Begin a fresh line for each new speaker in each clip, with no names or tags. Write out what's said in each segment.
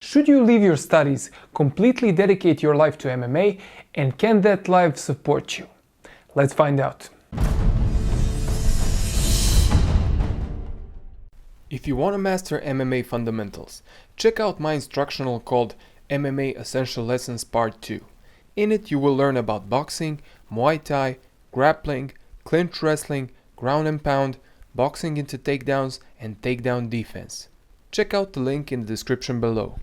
Should you leave your studies, completely dedicate your life to MMA, and can that life support you? Let's find out. If you want to master MMA fundamentals, check out my instructional called MMA Essential Lessons Part 2. In it you will learn about boxing, Muay Thai, grappling, clinch wrestling, ground and pound, boxing into takedowns, and takedown defense. Check out the link in the description below.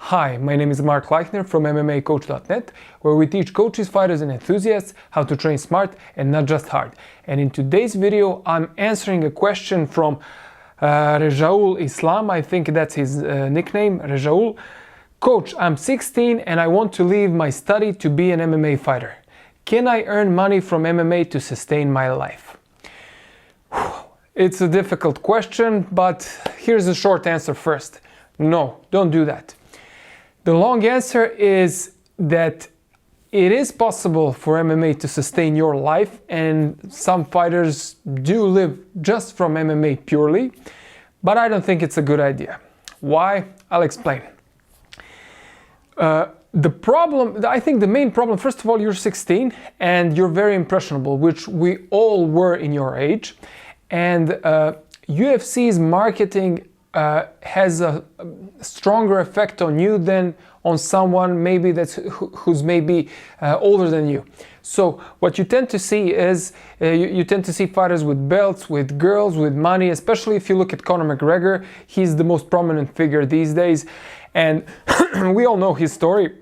Hi, my name is Mark Leichner from MMAcoach.net, where we teach coaches, fighters and enthusiasts how to train smart and not just hard. And in today's video I'm answering a question from Rejaul Islam, I think that's his nickname, Rejaul. Coach, I'm 16 and I want to leave my study to be an MMA fighter. Can I earn money from MMA to sustain my life? It's a difficult question, but here's a short answer first. No, don't do that. The long answer is that it is possible for MMA to sustain your life, and some fighters do live just from MMA purely, but I don't think it's a good idea. Why? I'll explain. I think the main problem, first of all, you're 16 and you're very impressionable, which we all were in your age, and UFC's marketing has a stronger effect on you than on someone maybe who's maybe older than you. So what you tend to see is you tend to see fighters with belts, with girls, with money, especially if you look at Conor McGregor. He's the most prominent figure these days, and we all know his story.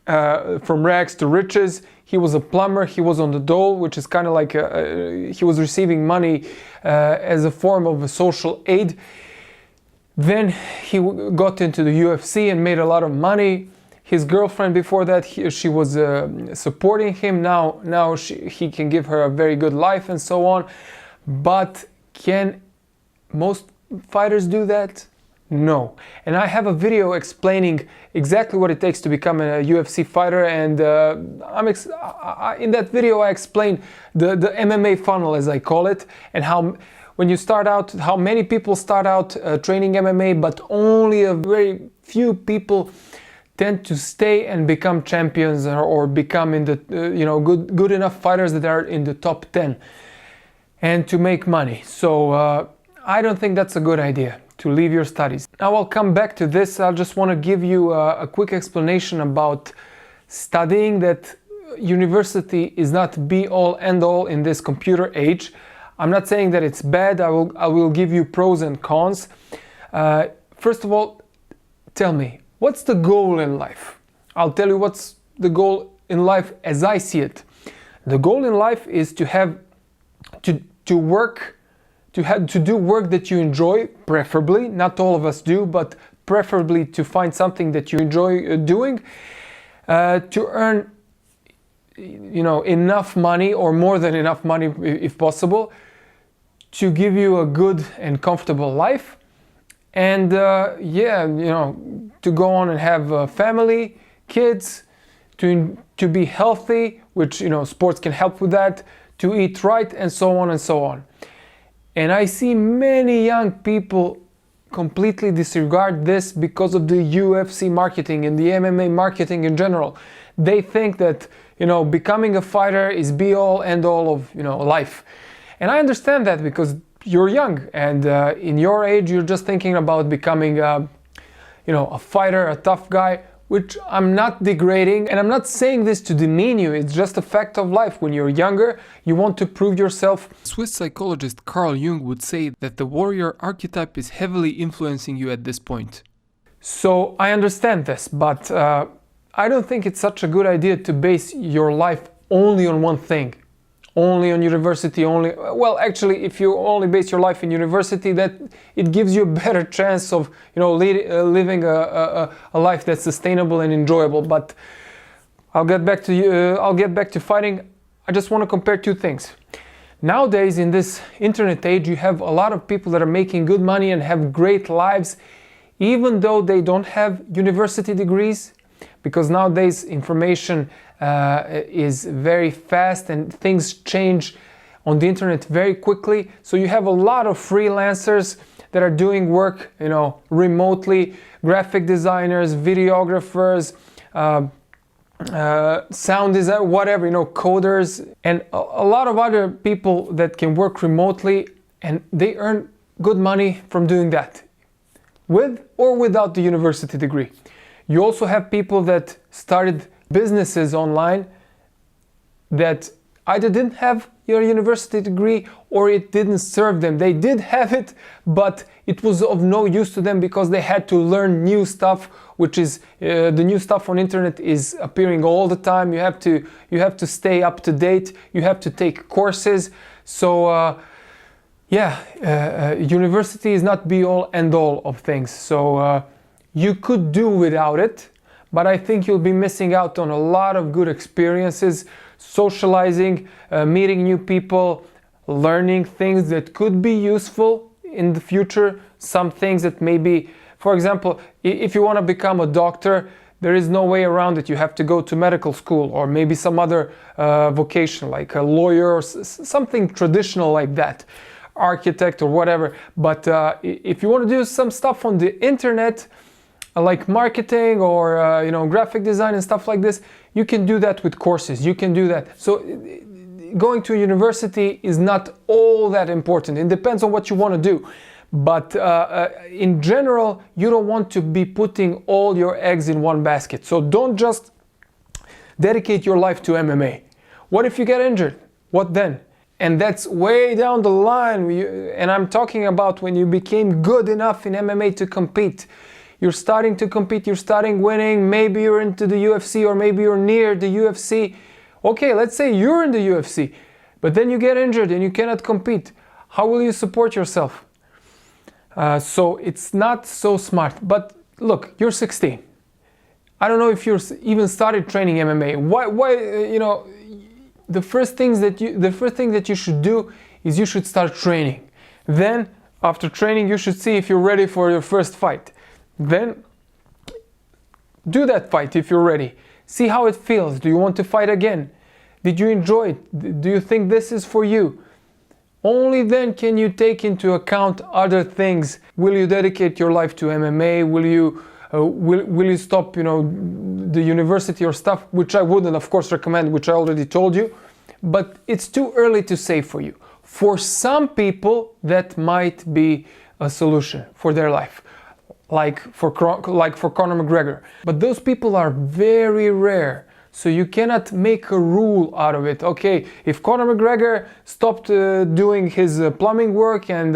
From rags to riches. He was a plumber, he was on the dole, which is kind of like he was receiving money as a form of a social aid. Then he got into the UFC and made a lot of money. His girlfriend before that, she was supporting him. Now he can give her a very good life and so on. But can most fighters do that? No. And I have a video explaining exactly what it takes to become a UFC fighter, and in that video I explain the MMA funnel, as I call it, and how when you start out, how many people start out training MMA, but only a very few people tend to stay and become champions or become in the good enough fighters that are in the top 10 and to make money. So I don't think that's a good idea to leave your studies. Now I'll come back to this. I just want to give you a quick explanation about studying, that university is not be all end all in this computer age. I'm not saying that it's bad. I will give you pros and cons. First of all, tell me, what's the goal in life? I'll tell you what's the goal in life as I see it. The goal in life is to have to do work that you enjoy, preferably. Not all of us do, but preferably to find something that you enjoy doing, to earn enough money or more than enough money if possible, to give you a good and comfortable life, and to go on and have a family, kids, to be healthy, which sports can help with that, to eat right, and so on and so on. And I see many young people completely disregard this because of the UFC marketing and the MMA marketing in general. They think that becoming a fighter is be all end all of life. And I understand that because you're young, and in your age you're just thinking about becoming a fighter, a tough guy, which I'm not degrading, and I'm not saying this to demean you. It's just a fact of life. When you're younger, you want to prove yourself. Swiss psychologist Carl Jung would say that the warrior archetype is heavily influencing you at this point. So I understand this, but I don't think it's such a good idea to base your life only on one thing. Only on university, well, actually, if you only base your life in university, that it gives you a better chance of living a life that's sustainable and enjoyable. But I'll get back to fighting. I just want to compare two things. Nowadays, in this internet age, you have a lot of people that are making good money and have great lives, even though they don't have university degrees, because nowadays information is very fast and things change on the internet very quickly. So you have a lot of freelancers that are doing work, remotely, graphic designers, videographers, sound design, whatever, coders, and a lot of other people that can work remotely, and they earn good money from doing that, with or without the university degree. You also have people that started businesses online that either didn't have your university degree or it didn't serve them. They did have it, but it was of no use to them because they had to learn new stuff, which is the new stuff on internet is appearing all the time. You have to stay up to date. You have to take courses. So university is not be all and all of things. So you could do without it, but I think you'll be missing out on a lot of good experiences, socializing, meeting new people, learning things that could be useful in the future. Some things that maybe, for example, if you want to become a doctor, there is no way around it. You have to go to medical school or maybe some other vocation like a lawyer or something traditional like that, architect or whatever. But if you want to do some stuff on the internet, like marketing or graphic design and stuff like this, you can do that with courses. You can do that. So going to a university is not all that important. It depends on what you want to do. But in general, you don't want to be putting all your eggs in one basket. So don't just dedicate your life to MMA. What if you get injured? What then? And that's way down the line. And I'm talking about when you became good enough in MMA to compete. You're starting to compete, you're starting winning, maybe you're into the UFC or maybe you're near the UFC. Okay, let's say you're in the UFC, but then you get injured and you cannot compete. How will you support yourself? So it's not so smart. But look, you're 16. I don't know if you're even started training MMA. Why the first thing that you should do is you should start training. Then after training, you should see if you're ready for your first fight. Then do that fight if you're ready. See how it feels. Do you want to fight again? Did you enjoy it? Do you think this is for you? Only then can you take into account other things. Will you dedicate your life to MMA? Will you stop, the university or stuff, which I wouldn't, of course, recommend, which I already told you. But it's too early to say for you. For some people, that might be a solution for their life. Like for Conor McGregor. But those people are very rare. So you cannot make a rule out of it. Okay, if Conor McGregor stopped doing his plumbing work and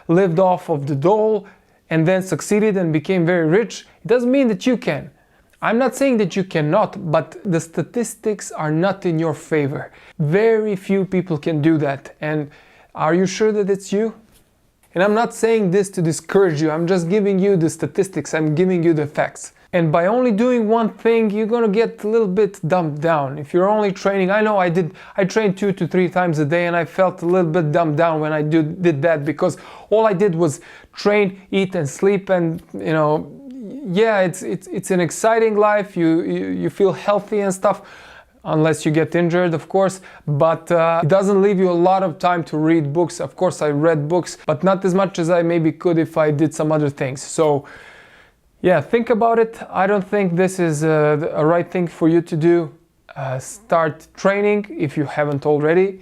lived off of the dole and then succeeded and became very rich, it doesn't mean that you can. I'm not saying that you cannot, but the statistics are not in your favor. Very few people can do that. And are you sure that it's you? And I'm not saying this to discourage you, I'm just giving you the statistics, I'm giving you the facts. And by only doing one thing, you're gonna get a little bit dumbed down. If you're only training, I know I trained 2 to 3 times a day and I felt a little bit dumbed down when I did that because all I did was train, eat and sleep and, yeah, it's an exciting life, you feel healthy and stuff. Unless you get injured, of course, but it doesn't leave you a lot of time to read books. Of course, I read books, but not as much as I maybe could if I did some other things. So, yeah, think about it. I don't think this is a right thing for you to do. Start training if you haven't already.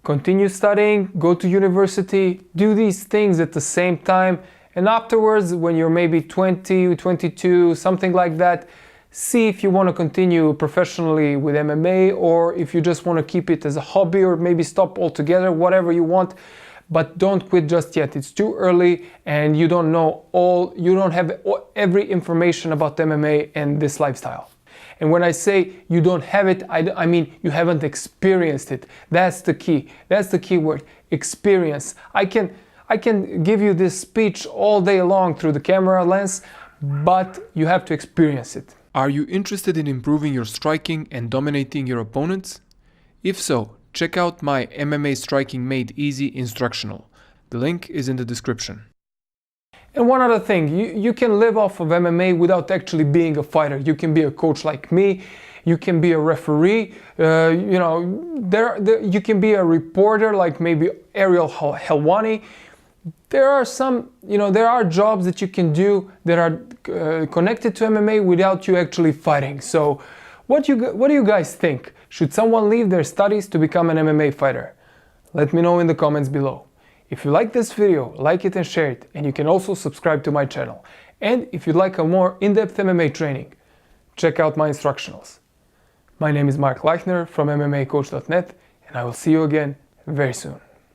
Continue studying, go to university, do these things at the same time. And afterwards, when you're maybe 20, 22, something like that, see if you want to continue professionally with MMA or if you just want to keep it as a hobby or maybe stop altogether, whatever you want. But don't quit just yet. It's too early and you don't have every information about MMA and this lifestyle. And when I say you don't have it, I mean you haven't experienced it. That's the key. That's the key word, experience. I can give you this speech all day long through the camera lens, but you have to experience it. Are you interested in improving your striking and dominating your opponents? If so, check out my MMA Striking Made Easy instructional. The link is in the description. And one other thing, you can live off of MMA without actually being a fighter. You can be a coach like me, you can be a referee, you can be a reporter like maybe Ariel Helwani. there are some, there are jobs that you can do that are connected to MMA without you actually fighting. So what do you guys think? Should someone leave their studies to become an MMA fighter? Let me know in the comments below. If you like this video, like it and share it, and you can also subscribe to my channel. And if you'd like a more in-depth MMA training, check out my instructionals. My name is Mark Leichner from MMAcoach.net, and I will see you again very soon.